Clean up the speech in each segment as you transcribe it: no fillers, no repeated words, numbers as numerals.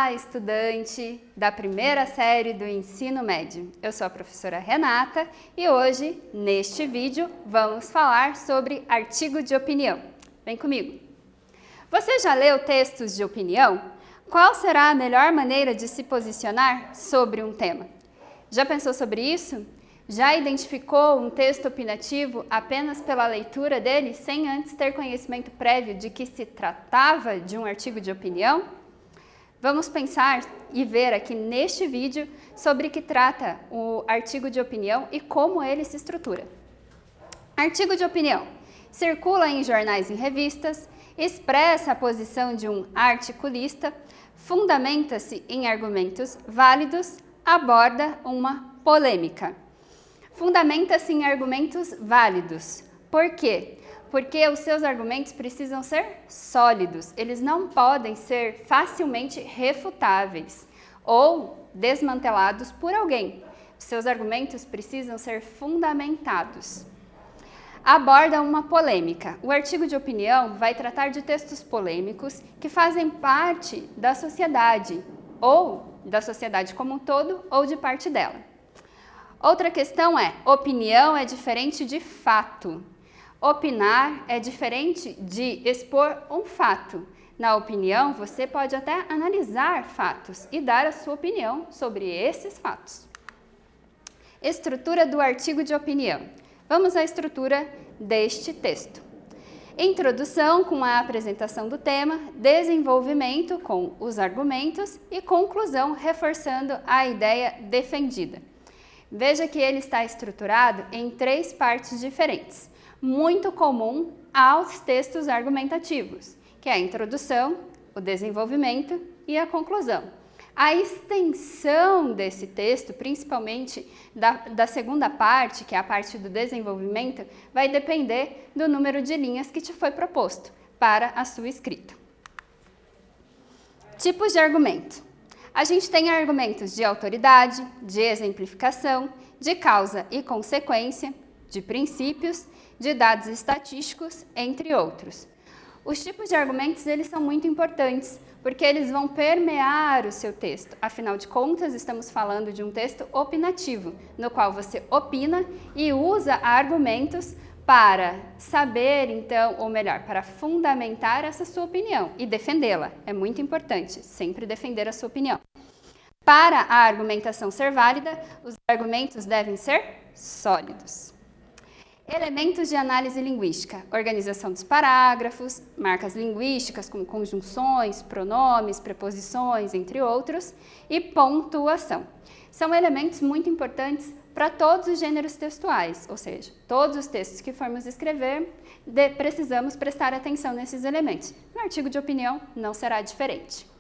Olá, estudante da primeira série do ensino médio. Eu sou a professora Renata e hoje, neste vídeo, vamos falar sobre artigo de opinião. Vem comigo! Você já leu textos de opinião? Qual será a melhor maneira de se posicionar sobre um tema? Já pensou sobre isso? Já identificou um texto opinativo apenas pela leitura dele, sem antes ter conhecimento prévio de que se tratava de um artigo de opinião? Vamos pensar e ver aqui neste vídeo sobre o que trata o artigo de opinião e como ele se estrutura. Artigo de opinião. Circula em jornais e revistas, expressa a posição de um articulista, fundamenta-se em argumentos válidos, aborda uma polêmica. Fundamenta-se em argumentos válidos. Por quê? Porque os seus argumentos precisam ser sólidos, eles não podem ser facilmente refutáveis ou desmantelados por alguém. Os seus argumentos precisam ser fundamentados. Aborda uma polêmica. O artigo de opinião vai tratar de textos polêmicos que fazem parte da sociedade, ou da sociedade como um todo, ou de parte dela. Outra questão é, opinião é diferente de fato. Opinar é diferente de expor um fato. Na opinião, você pode até analisar fatos e dar a sua opinião sobre esses fatos. Estrutura do artigo de opinião. Vamos à estrutura deste texto. Introdução com a apresentação do tema, desenvolvimento com os argumentos e conclusão reforçando a ideia defendida. Veja que ele está estruturado em 3 partes diferentes, muito comum aos textos argumentativos, que é a introdução, o desenvolvimento e a conclusão. A extensão desse texto, principalmente da segunda parte, que é a parte do desenvolvimento, vai depender do número de linhas que te foi proposto para a sua escrita. Tipos de argumento. A gente tem argumentos de autoridade, de exemplificação, de causa e consequência, de princípios, de dados estatísticos, entre outros. Os tipos de argumentos, eles são muito importantes, porque eles vão permear o seu texto. Afinal de contas, estamos falando de um texto opinativo, no qual você opina e usa argumentos para saber, então, ou melhor, para fundamentar essa sua opinião e defendê-la. É muito importante, sempre defender a sua opinião. Para a argumentação ser válida, os argumentos devem ser sólidos. Elementos de análise linguística, organização dos parágrafos, marcas linguísticas como conjunções, pronomes, preposições, entre outros, e pontuação. São elementos muito importantes para todos os gêneros textuais, ou seja, todos os textos que formos escrever, precisamos prestar atenção nesses elementos. No artigo de opinião não será diferente.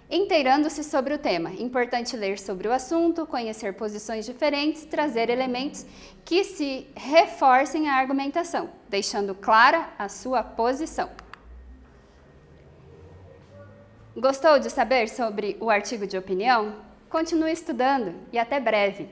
Inteirando-se sobre o tema. Importante ler sobre o assunto, conhecer posições diferentes, trazer elementos que se reforcem a argumentação, deixando clara a sua posição. Gostou de saber sobre o artigo de opinião? Continue estudando e até breve!